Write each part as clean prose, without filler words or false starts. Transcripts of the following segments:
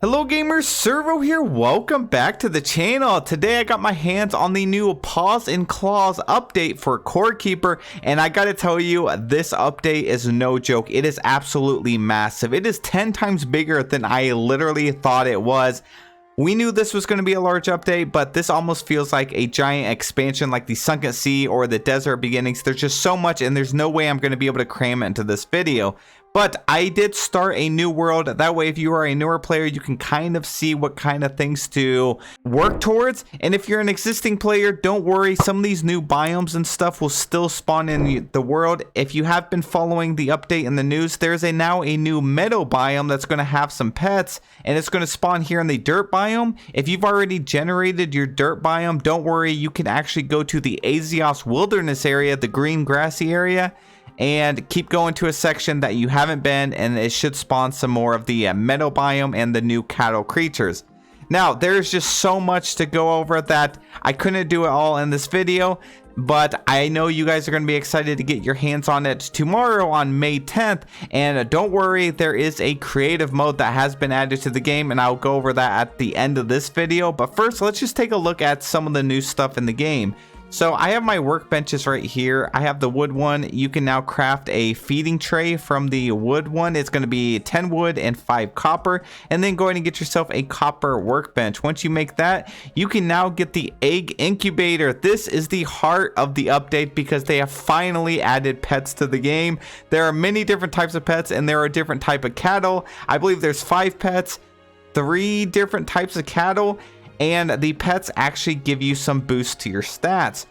Hello gamers, Serroh here. Welcome back to the channel. Today I got my hands on the new Paws and Claws update for Core Keeper, and I gotta tell you, this update is no joke. It is absolutely massive. It is 10 times bigger than I literally thought it was. We knew this was going to be a large update, but this almost feels like a giant expansion like the Sunken Sea or the Desert Beginnings. There's just so much, and there's no way I'm going to be able to cram it into this video. But I did start a new world. That way, if you are a newer player, you can kind of see what kind of things to work towards. And if you're an existing player, don't worry. Some of these new biomes and stuff will still spawn in the world. If you have been following the update in the news, there's now a new meadow biome that's going to have some pets. And it's going to spawn here in the dirt biome. If you've already generated your dirt biome, don't worry. You can actually go to the Azios Wilderness area, the green grassy area, and keep going to a section that you haven't been, and it should spawn some more of the meadow biome and the new cattle creatures. Now, there's just so much to go over that I couldn't do it all in this video, but I know you guys are going to be excited to get your hands on it tomorrow on May 10th. And don't worry, there is a creative mode that has been added to the game, and I'll go over that at the end of this video. But first, let's just take a look at some of the new stuff in the game. So I have my workbenches right here. I have the wood one. You can now craft a feeding tray from the wood one. It's going to be 10 wood and 5 copper. And then go ahead and get yourself a copper workbench. Once you make that, you can now get the egg incubator. This is the heart of the update because they have finally added pets to the game. There are many different types of pets, and there are different types of cattle. I believe there's 5 pets, 3 different types of cattle, and the pets actually give you some boost to your stats.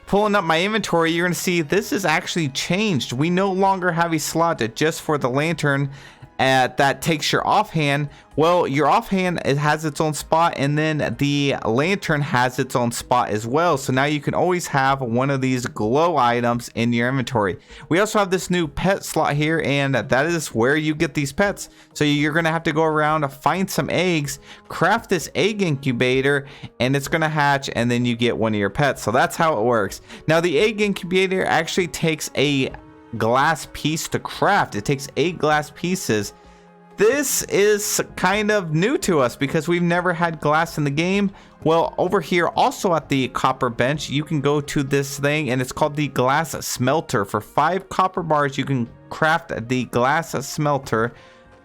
Pulling up my inventory, you're going to see this is actually changed. We no longer have a slot just for the lantern that takes your offhand. Well, your offhand, it has its own spot, and then the lantern has its own spot as well. So now you can always have one of these glow items in your inventory. We also have this new pet slot here, and that is where you get these pets. So you're going to have to go around, find some eggs, craft this egg incubator, and it's going to hatch, and then you get one of your pets. So that's how it works. Now, the egg incubator actually takes a glass piece to craft. It takes 8 glass pieces. This is kind of new to us because we've never had glass in the game. Well, over here also at the copper bench, you can go to this thing, and it's called the glass smelter. For 5 copper bars, you can craft the glass smelter.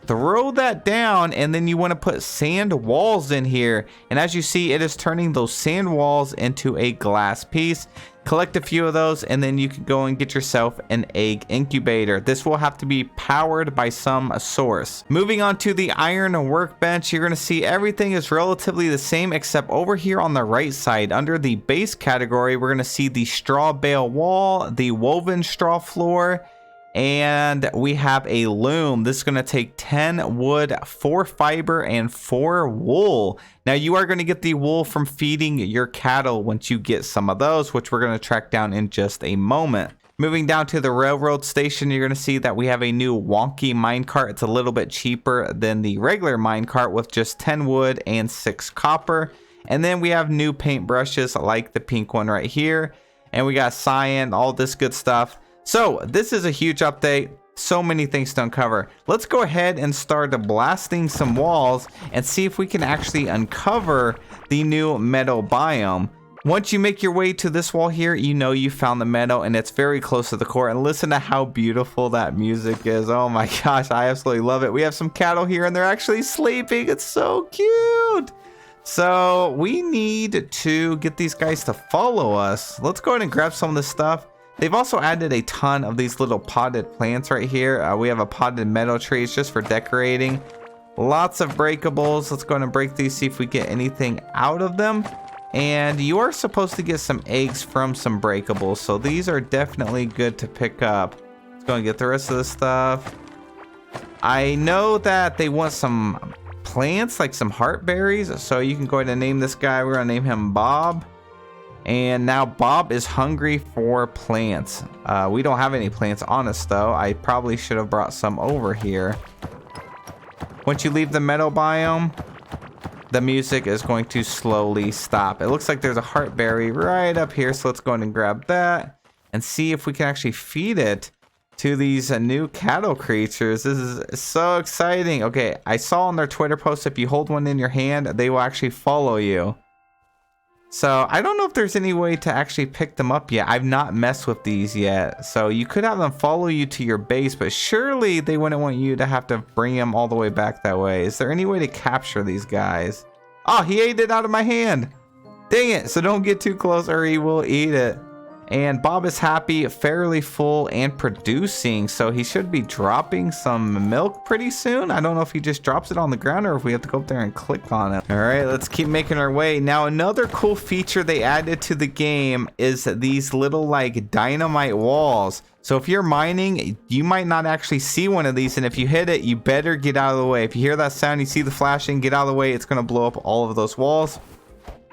Throw that down, and then you want to put sand walls in here, and as you see, it is turning those sand walls into a glass piece. Collect a few of those, and then you can go and get yourself an egg incubator. This will have to be powered by some source. Moving on to the iron workbench, you're going to see everything is relatively the same, except over here on the right side under the base category, we're going to see the straw bale wall, the woven straw floor, and we have a loom. This is going to take 10 wood, 4 fiber, and 4 wool. Now, you are going to get the wool from feeding your cattle once you get some of those, which we're going to track down in just a moment. Moving down to the railroad station, you're going to see that we have a new wonky minecart. It's a little bit cheaper than the regular minecart with just 10 wood and 6 copper. And then we have new paint brushes like the pink one right here. And we got cyan, all this good stuff. So this is a huge update. So many things to uncover. Let's go ahead and start blasting some walls and see if we can actually uncover the new meadow biome. Once you make your way to this wall here, you know you found the meadow, and it's very close to the core. And listen to how beautiful that music is. Oh my gosh, I absolutely love it. We have some cattle here, and they're actually sleeping. It's so cute. So we need to get these guys to follow us. Let's go ahead and grab some of this stuff. They've also added a ton of these little potted plants right here. We have a potted meadow trees just for decorating. Lots of breakables. Let's go ahead and break these, see if we get anything out of them. And you are supposed to get some eggs from some breakables, so these are definitely good to pick up. Let's go and get the rest of the stuff. I know that they want some plants, like some heart berries, so you can go ahead and name this guy. We're gonna name him Bob. And now Bob is hungry for plants. We don't have any plants on us though. I probably should have brought some over here. Once you leave the meadow biome, the music is going to slowly stop. It looks like there's a heartberry right up here, so let's go ahead and grab that and see if we can actually feed it to these new cattle creatures. This is so exciting. Okay, I saw on their Twitter post, if you hold one in your hand, they will actually follow you. So I don't know if there's any way to actually pick them up yet. I've not messed with these yet. So you could have them follow you to your base, but surely they wouldn't want you to have to bring them all the way back that way. Is there any way to capture these guys? Oh, he ate it out of my hand. Dang it. So don't get too close or he will eat it. And Bob is happy, fairly full, and producing. So he should be dropping some milk pretty soon. I don't know if he just drops it on the ground or if we have to go up there and click on it. All right, let's keep making our way. Now, another cool feature they added to the game is these little like dynamite walls. So if you're mining, you might not actually see one of these. And if you hit it, you better get out of the way. If you hear that sound, you see the flashing, get out of the way. It's going to blow up all of those walls.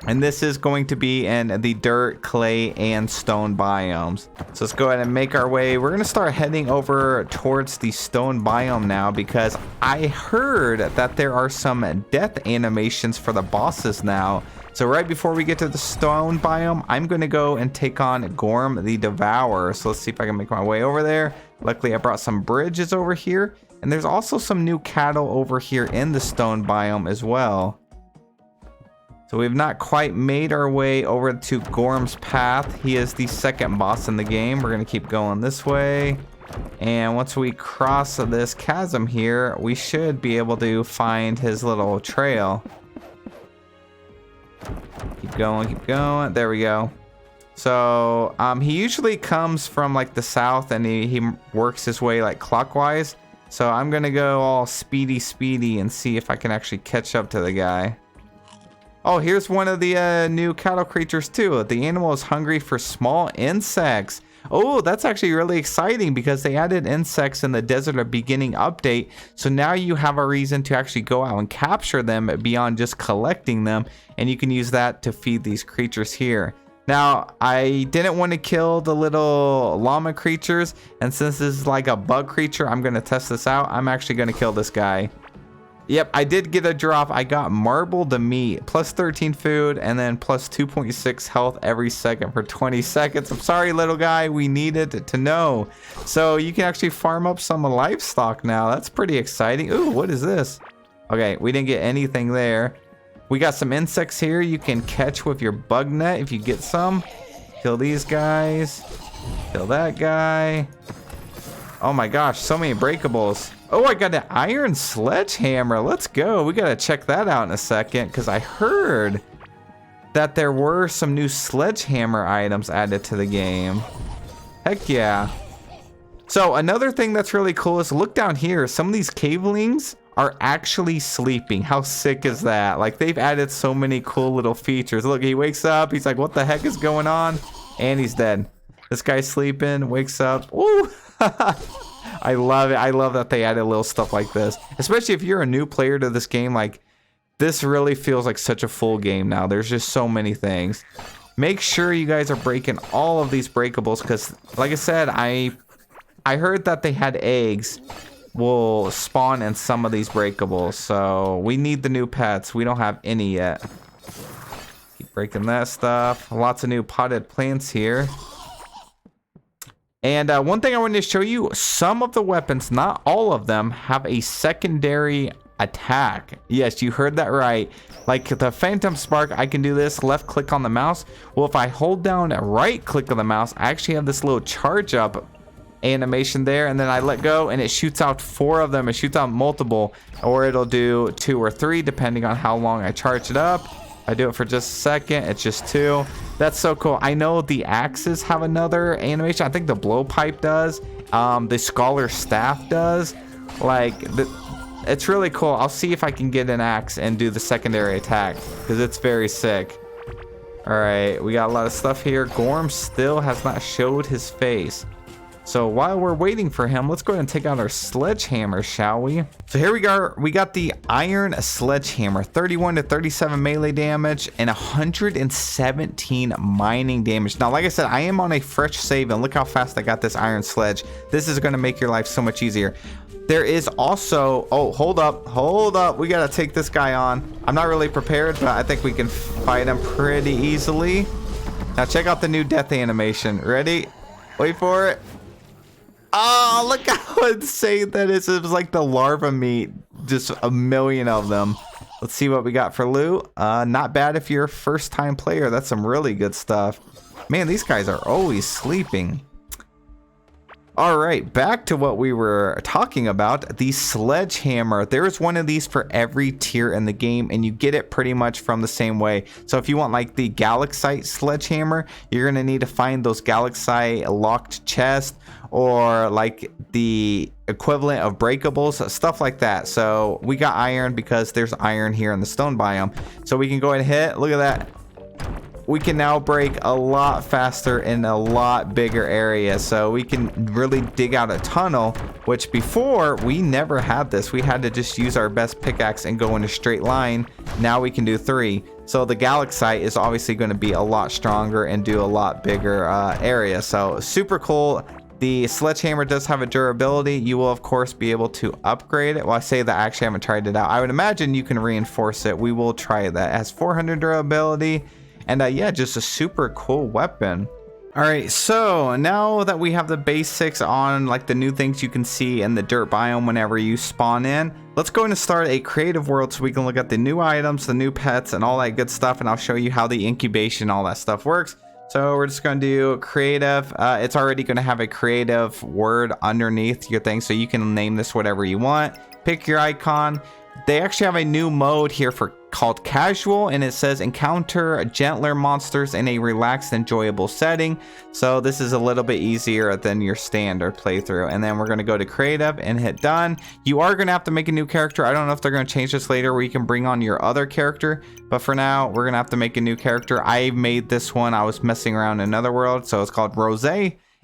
And this is going to be in the dirt, clay, and stone biomes. So let's go ahead and make our way. We're going to start heading over towards the stone biome now because I heard that there are some death animations for the bosses now. So right before we get to the stone biome, I'm going to go and take on Gorm the Devourer. So let's see if I can make my way over there. Luckily, I brought some bridges over here. And there's also some new cattle over here in the stone biome as well. So we've not quite made our way over to Gorm's Path. He is the second boss in the game. We're going to keep going this way. And once we cross this chasm here, we should be able to find his little trail. Keep going, keep going. There we go. So he usually comes from like the south and he works his way like clockwise. So I'm going to go all speedy and see if I can actually catch up to the guy. Oh, here's one of the new cattle creatures too. The animal is hungry for small insects. Oh, that's actually really exciting because they added insects in the Desert of Beginning update. So now you have a reason to actually go out and capture them beyond just collecting them. And you can use that to feed these creatures here. Now, I didn't want to kill the little llama creatures. And since this is like a bug creature, I'm going to test this out. I'm actually going to kill this guy. Yep, I did get a drop. I got marbled meat, plus 13 food, and then plus 2.6 health every second for 20 seconds. I'm sorry, little guy. We needed to know. So you can actually farm up some livestock now. That's pretty exciting. Ooh, what is this? Okay, we didn't get anything there. We got some insects here you can catch with your bug net if you get some. Kill these guys. Kill that guy. Oh my gosh, so many breakables. Oh, I got an iron sledgehammer. Let's go. We got to check that out in a second because I heard that there were some new sledgehammer items added to the game. Heck yeah. So another thing that's really cool is look down here. Some of these cavelings are actually sleeping. How sick is that? Like they've added so many cool little features. Look, he wakes up. He's like, what the heck is going on? And he's dead. This guy's sleeping, wakes up. Ooh. I love it. I love that they added little stuff like this, especially if you're a new player to this game. Like this really feels like such a full game now. There's just so many things. Make sure you guys are breaking all of these breakables because like I said, I heard that they had eggs will spawn in some of these breakables. So we need the new pets. We don't have any yet. Keep breaking that stuff. Lots of new potted plants here. And one thing I wanted to show you, some of the weapons, not all of them, have a secondary attack. Yes, you heard that right. Like the Phantom Spark, I can do this, left click on the mouse. Well, if I hold down right click on the mouse, I actually have this little charge up animation there, and then I let go and it shoots out 4 of them. It shoots out multiple, or it'll do 2 or 3 depending on how long I charge it up. I do it for just a second, it's just 2. That's so cool. I know the axes have another animation. I think the blowpipe does. The scholar staff does. Like, it's really cool. I'll see if I can get an axe and do the secondary attack because it's very sick. All right, we got a lot of stuff here. Gorm still has not showed his face. So while we're waiting for him, let's go ahead and take out our sledgehammer, shall we? So here we go. We got the iron sledgehammer, 31 to 37 melee damage and 117 mining damage. Now, like I said, I am on a fresh save, and look how fast I got this iron sledge. This is going to make your life so much easier. There is also, oh, hold up. We got to take this guy on. I'm not really prepared, but I think we can fight him pretty easily. Now check out the new death animation. Ready? Wait for it. Oh, look how insane that is. It was like the larva meat. Just a million of them. Let's see what we got for loot. Not bad if you're a first time player. That's some really good stuff. Man, these guys are always sleeping. All right, back to what we were talking about, the sledgehammer. There's one of these for every tier in the game, and you get it pretty much from the same way. So if you want like the Galaxite sledgehammer, you're gonna need to find those Galaxite locked chests, or like the equivalent of breakables, stuff like that. So we got iron because there's iron here in the stone biome. So we can go ahead and hit, look at that. We can now break a lot faster in a lot bigger area, so we can really dig out a tunnel, which before we never had this. We had to just use our best pickaxe and go in a straight line. Now we can do 3. So the Galaxite is obviously going to be a lot stronger and do a lot bigger area. So super cool. The sledgehammer does have a durability. You will of course be able to upgrade it. Well, I say that, I actually haven't tried it out. I would imagine you can reinforce it. We will try that. It has 400 durability. And yeah, just a super cool weapon. All right, so now that we have the basics on like the new things you can see in the dirt biome whenever you spawn in, let's go and start a creative world so we can look at the new items, the new pets, and all that good stuff. And I'll show you how the incubation, all that stuff works. So we're just going to do creative. It's already going to have a creative word underneath your thing, so you can name this whatever you want. Pick your icon. They actually have a new mode here called casual, and it says encounter gentler monsters in a relaxed, enjoyable setting. So this is a little bit easier than your standard playthrough. And then we're going to go to creative and hit done. You are going to have to make a new character. I don't know if they're going to change this later where you can bring on your other character, but for now we're going to have to make a new character. I made this one. I was messing around in another world, so it's called Rose.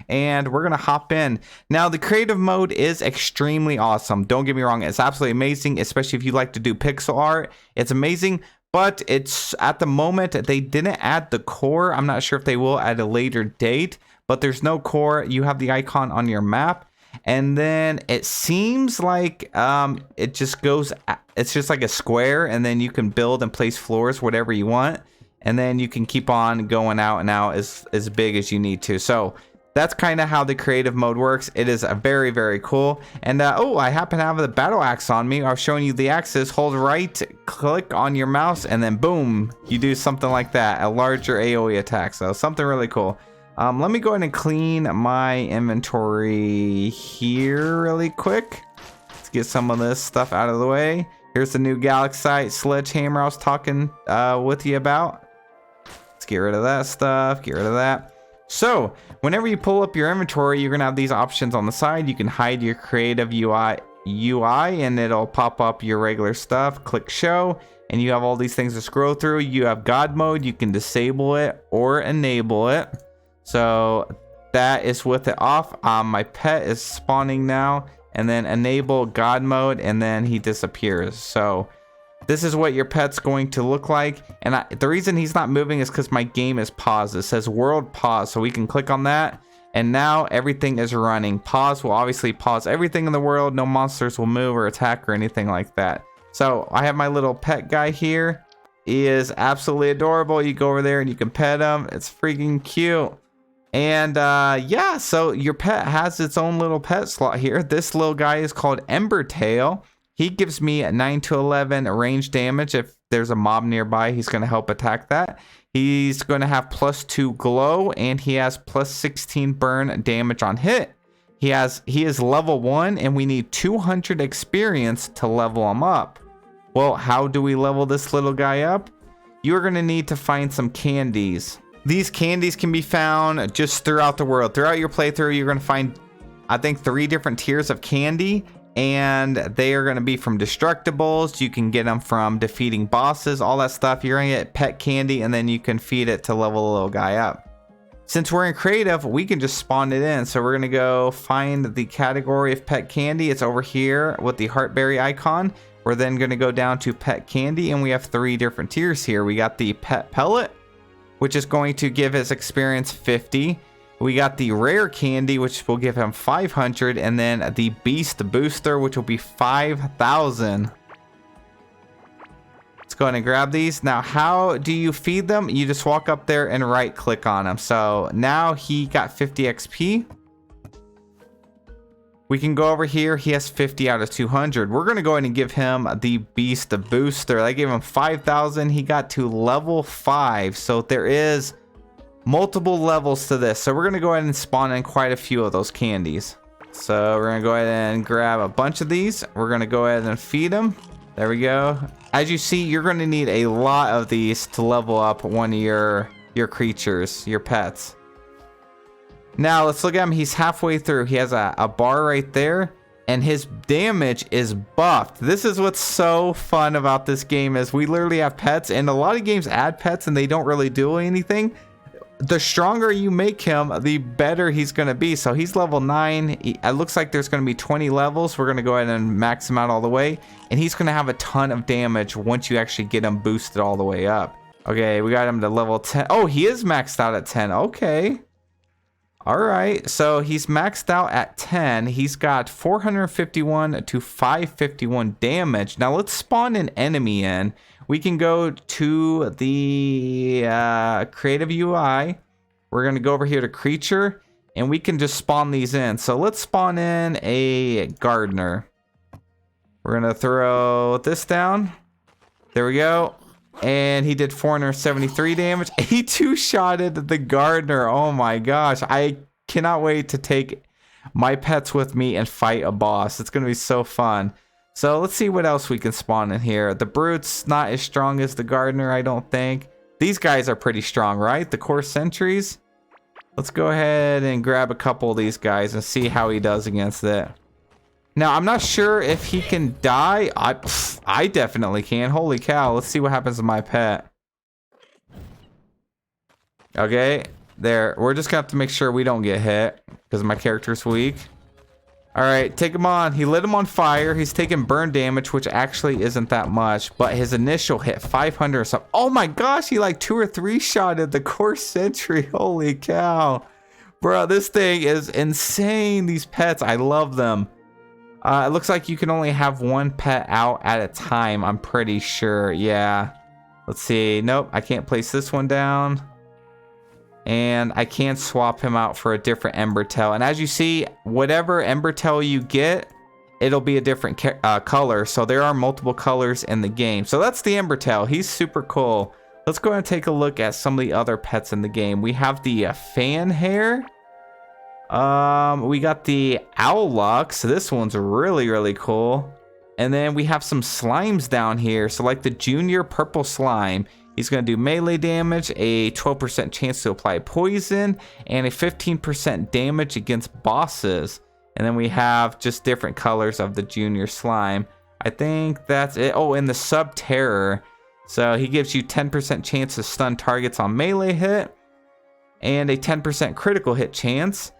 And we're gonna hop in. Now the creative mode is extremely awesome, don't get me wrong. It's absolutely amazing, especially if you like to do pixel art. It's amazing, but it's at the moment they didn't add the core. I'm not sure if they will at a later date, but there's no core. You have the icon on your map, and then it seems like it just goes, it's just like a square, and then you can build and place floors whatever you want, and then you can keep on going out and out as big as you need to. So that's kind of how the creative mode works. It is very, very cool. And oh, I happen to have the battle axe on me. I was showing you the axes. Hold right click on your mouse, and then boom, you do something like that, a larger AoE attack. So something really cool. Let me go ahead and clean my inventory here really quick. Let's get some of this stuff out of the way. Here's the new Galaxite sledgehammer I was talking with you about. Let's get rid of that stuff, get rid of that. So whenever you pull up your inventory, you're gonna have these options on the side. You can hide your creative UI and it'll pop up your regular stuff. Click show, and you have all these things to scroll through. You have God mode. You can disable it or enable it. So that is with it off. My pet is spawning now, and then enable God mode, and then he disappears. So this is what your pet's going to look like. And the reason he's not moving is because my game is paused. It says world pause, so we can click on that, and now everything is running. Pause will obviously pause everything in the world. No monsters will move or attack or anything like that. So I have my little pet guy here. He is absolutely adorable. You go over there and you can pet him. It's freaking cute. And yeah, so your pet has its own little pet slot here. This little guy is called Embertail. He gives me a 9 to 11 range damage. If there's a mob nearby, he's going to help attack that. He's going to have +2 glow, and he has +16 burn damage on hit. He is level 1, and we need 200 experience to level him up. Well, how do we level this little guy up? You're going to need to find some candies. These candies can be found just throughout the world. Throughout your playthrough, you're going to find, I think, 3 different tiers of candy. And they are going to be from destructibles. You can get them from defeating bosses, all that stuff. You're going to get pet candy, and then you can feed it to level the little guy up. Since we're in creative, we can just spawn it in. So we're going to go find the category of pet candy. It's over here with the heartberry icon. We're then going to go down to pet candy, and we have 3 different tiers here. We got the pet pellet, which is going to give his experience 50. We got the rare candy, which will give him 500, and then the beast booster, which will be 5,000. Let's go ahead and grab these. Now, how do you feed them? You just walk up there and right click on them. So now he got 50 XP. We can go over here. He has 50 out of 200. We're going to go ahead and give him the Beast Booster. I gave him 5,000. He got to level 5. So there is multiple levels to this. So we're going to go ahead and spawn in quite a few of those candies. So we're going to go ahead and grab a bunch of these. We're going to go ahead and feed them. There we go. As you see, you're going to need a lot of these to level up one of your creatures, your pets. Now let's look at him. He's halfway through. He has a bar right there, and his damage is buffed. This is what's so fun about this game is we literally have pets, and a lot of games add pets and they don't really do anything. The stronger you make him, the better he's going to be. So he's level 9. It looks like there's going to be 20 levels. We're going to go ahead and max him out all the way, and he's going to have a ton of damage once you actually get him boosted all the way up. Okay, we got him to level 10. Oh, he is maxed out at 10. Okay. All right, so he's maxed out at 10. He's got 451 to 551 damage. Now let's spawn an enemy in. We can go to the creative UI. We're going to go over here to creature, and we can just spawn these in. So let's spawn in a gardener. We're going to throw this down. There we go. And he did 473 damage. He two-shotted the gardener. Oh my gosh. I cannot wait to take my pets with me and fight a boss. It's going to be so fun. So let's see what else we can spawn in here. The brute's not as strong as the gardener, I don't think. These guys are pretty strong, right? The core sentries. Let's go ahead and grab a couple of these guys and see how he does against it. Now, I'm not sure if he can die. I definitely can. Holy cow. Let's see what happens to my pet. Okay. There. We're just going to have to make sure we don't get hit because my character's weak. All right. Take him on. He lit him on fire. He's taking burn damage, which actually isn't that much. But his initial hit 500 or something. Oh my gosh. He like 2 or 3 shotted the core sentry. Holy cow. Bro, this thing is insane. These pets. I love them. It looks like you can only have one pet out at a time, I'm pretty sure. Yeah. Let's see. Nope, I can't place this one down. And I can swap him out for a different Ember Tail. And as you see, whatever Ember Tail you get, it'll be a different color. So there are multiple colors in the game. So that's the Ember Tail. He's super cool. Let's go ahead and take a look at some of the other pets in the game. We have the fan hair. We got the Owlux. This one's really cool. And then we have some slimes down here. So like the junior purple slime, he's going to do melee damage, a 12% chance to apply poison, and a 15% damage against bosses. And then we have just different colors of the junior slime. I think that's it. Oh, and the sub terror. So he gives you 10% chance to stun targets on melee hit and a 10% critical hit chance.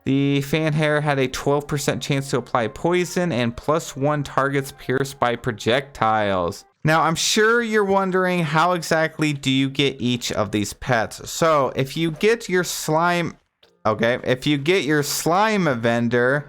The fan hair had a 12% chance to apply poison and +1 targets pierced by projectiles. Now, I'm sure you're wondering how exactly do you get each of these pets. So if you get your slime, if you get your slime vendor,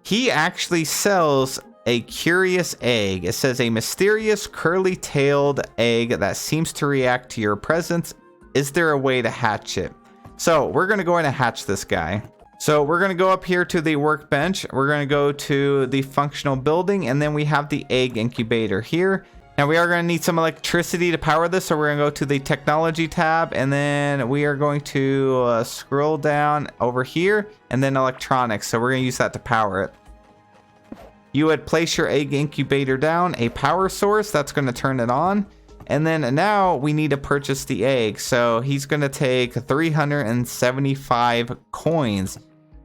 he actually sells a curious egg. It says a mysterious curly-tailed egg that seems to react to your presence. Is there a way to hatch it? So we're going to go ahead and hatch this guy. So we're going to go up here to the workbench. We're going to go to the functional building, and then we have the egg incubator here. Now we are going to need some electricity to power this, so we're going to go to the technology tab, and then we are going to scroll down over here, and then electronics. So we're going to use that to power it. You would place your egg incubator down, a power source, that's going to turn it on. And then now we need to purchase the egg. So he's going to take 375 coins.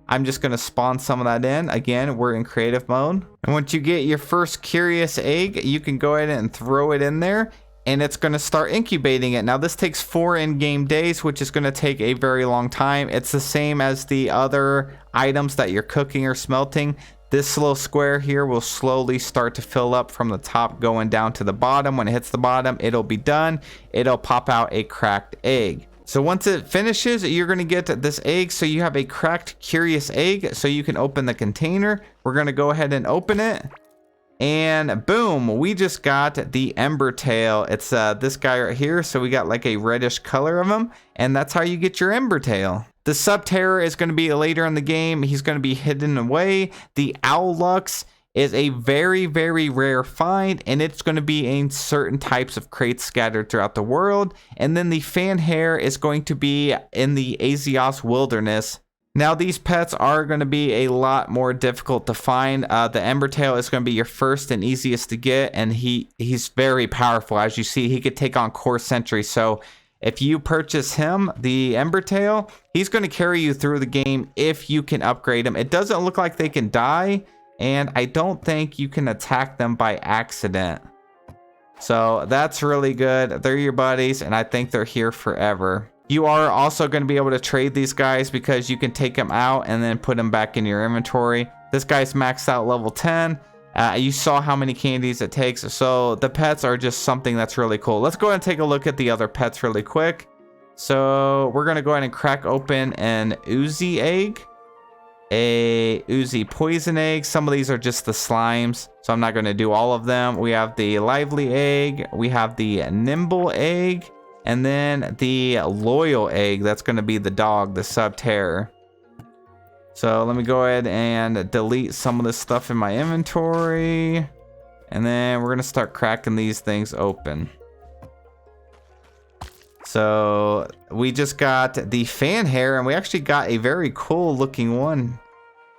I'm just going to spawn some of that in. Again, we're in creative mode. And once you get your first curious egg, you can go ahead and throw it in there, and it's going to start incubating it. Now this takes 4 in-game days, which is going to take a very long time. It's the same as the other items that you're cooking or smelting. This little square here will slowly start to fill up from the top going down to the bottom. When it hits the bottom, it'll be done. It'll pop out a cracked egg. So once it finishes, you're going to get this egg. So you have a cracked curious egg, so you can open the container. We're going to go ahead and open it. And boom, we just got the Ember Tail. It's this guy right here. So we got like a reddish color of him, and that's how you get your Ember Tail. The Subterror is going to be later in the game. He's going to be hidden away. The Owlux is a very, very rare find, and it's going to be in certain types of crates scattered throughout the world. And then the Fan Hare is going to be in the Azios Wilderness. Now, these pets are going to be a lot more difficult to find. The Embertail is going to be your first and easiest to get, and he's very powerful. As you see, he could take on Core Sentry. So if you purchase him, the Embertail, he's going to carry you through the game if you can upgrade him. It doesn't look like they can die, and I don't think you can attack them by accident. So that's really good. They're your buddies, and I think they're here forever. You are also going to be able to trade these guys because you can take them out and then put them back in your inventory. This guy's maxed out level 10. You saw how many candies it takes. So the pets are just something that's really cool. Let's go ahead and take a look at the other pets really quick. So we're going to go ahead and crack open an Oozy egg, a Oozy poison egg. Some of these are just the slimes, so I'm not going to do all of them. We have the lively egg. We have the nimble egg. And then the loyal egg, that's going to be the dog, the Subterror. So let me go ahead and delete some of this stuff in my inventory. And then we're going to start cracking these things open. So we just got the Fan Hare, and we actually got a very cool looking one.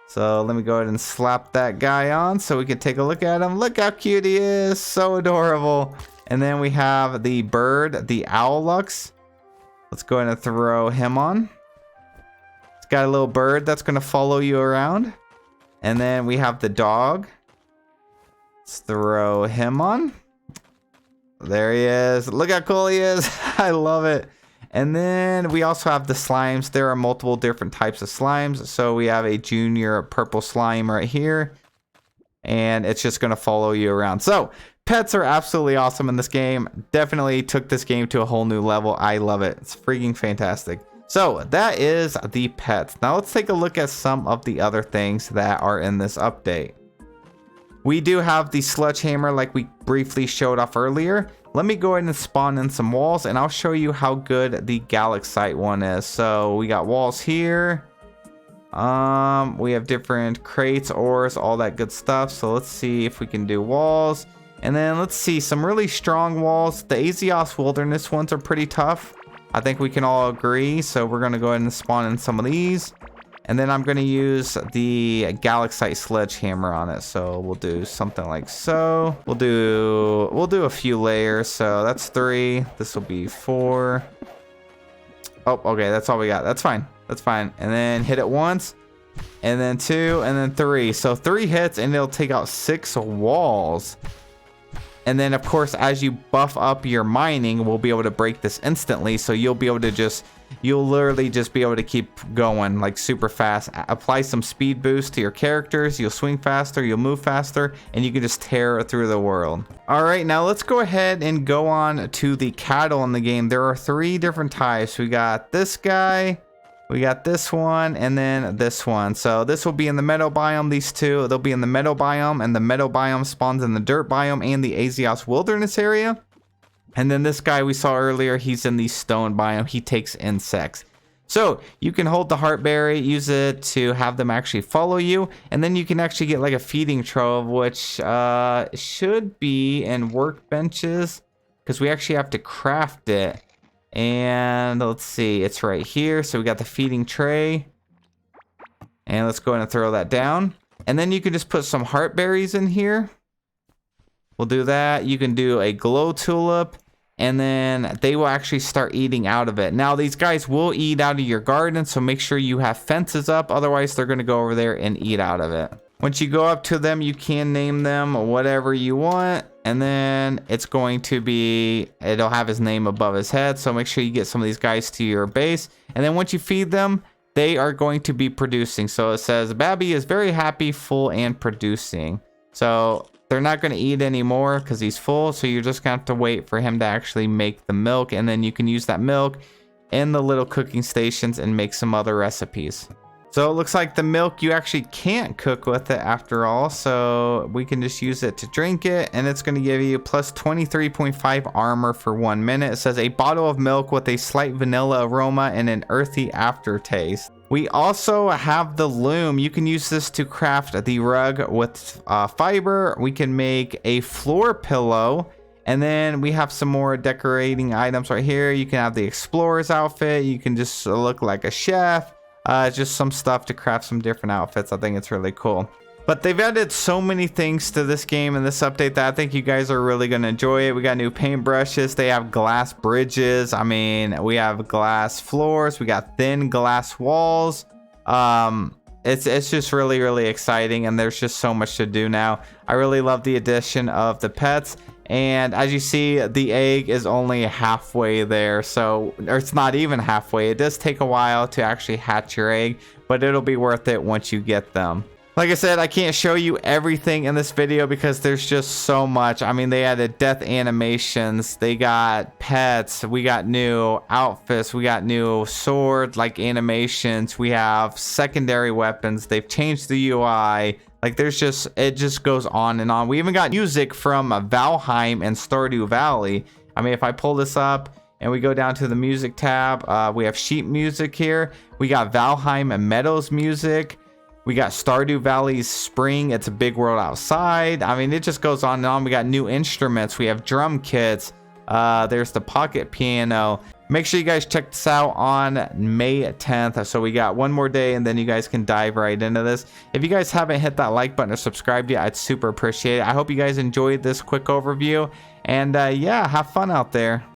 So let me go ahead and slap that guy on so we can take a look at him. Look how cute he is. So adorable. And then we have the bird, the Owlux. Let's go ahead and throw him on. It's got a little bird that's going to follow you around. And then we have the dog. Let's throw him on. There he is. Look how cool he is. I love it. And then we also have the slimes. There are multiple different types of slimes. So we have a junior purple slime right here. And it's just going to follow you around. So pets are absolutely awesome in this game. Definitely took this game to a whole new level. I love it. It's freaking fantastic. So that is the pets. Now let's take a look at some of the other things that are in this update. We do have the sledgehammer like we briefly showed off earlier. Let me go ahead and spawn in some walls, and I'll show you how good the Galaxite one is. So we got walls here. We have different crates, ores, all that good stuff. So let's see if we can do walls. And then let's see some really strong walls. The Azios Wilderness ones are pretty tough. I think we can all agree. So we're going to go ahead and spawn in some of these. And then I'm going to use the Galaxite sledgehammer on it. So we'll do something like so. We'll do a few layers. So that's 3. This will be 4. Oh, okay. That's all we got. That's fine. That's fine. And then hit it once. And then 2. And then 3. So 3 hits and it'll take out 6 walls. And then, of course, as you buff up your mining, we'll be able to break this instantly. So you'll be able to you'll literally just be able to keep going like super fast. Apply some speed boost to your characters. You'll swing faster, you'll move faster, and you can just tear through the world. All right, now let's go ahead and go on to the cattle in the game. There are 3 different types. We got this guy. We got this one and then this one. So this will be in the meadow biome. These 2, they'll be in the meadow biome, and the meadow biome spawns in the dirt biome and the Azios Wilderness area. And then this guy we saw earlier, he's in the stone biome. He takes insects. So you can hold the heartberry, use it to have them actually follow you. And then you can actually get like a feeding trove, which should be in workbenches because we actually have to craft it. And let's see, it's right here. So we got the feeding tray. And let's go ahead and throw that down. And then you can just put some heartberries in here. We'll do that. You can do a glow tulip. And then they will actually start eating out of it. Now, these guys will eat out of your garden. So make sure you have fences up. Otherwise, they're going to go over there and eat out of it. Once you go up to them, you can name them whatever you want. And then it's going to be, it'll have his name above his head. So make sure you get some of these guys to your base. And then once you feed them, they are going to be producing. So it says, Babby is very happy, full, and producing. So they're not going to eat anymore because he's full. So you're just going to have to wait for him to actually make the milk. And then you can use that milk in the little cooking stations and make some other recipes. So it looks like the milk, you actually can't cook with it after all. So we can just use it to drink it. And it's going to give you plus 23.5 armor for 1 minute. It says a bottle of milk with a slight vanilla aroma and an earthy aftertaste. We also have the loom. You can use this to craft the rug with fiber. We can make a floor pillow. And then we have some more decorating items right here. You can have the explorer's outfit. You can just look like a chef. Just some stuff to craft some different outfits. I think it's really cool. But they've added so many things to this game and this update that I think you guys are really going to enjoy it. We got new paintbrushes. They have glass bridges. I mean, we have glass floors. We got thin glass walls. It's just really exciting, and there's just so much to do now. I really love the addition of the pets. And as you see, the egg is only halfway there, so, or it's not even halfway. It does take a while to actually hatch your egg, but it'll be worth it once you get them. Like I said, I can't show you everything in this video because there's just so much. I mean, they added death animations, they got pets, we got new outfits, we got new sword like animations, we have secondary weapons, they've changed the UI. Like there's just, it just goes on and on. We even got music from Valheim and Stardew Valley. I mean, if I pull this up and we go down to the music tab, we have sheep music here. We got Valheim and Meadows music. We got Stardew Valley's Spring. It's a big world outside. I mean, it just goes on and on. We got new instruments. We have drum kits. There's the pocket piano. Make sure you guys check this out on May 10th. So we got one more day and then you guys can dive right into this. If you guys haven't hit that like button or subscribed yet, I'd super appreciate it. I hope you guys enjoyed this quick overview. And yeah, have fun out there.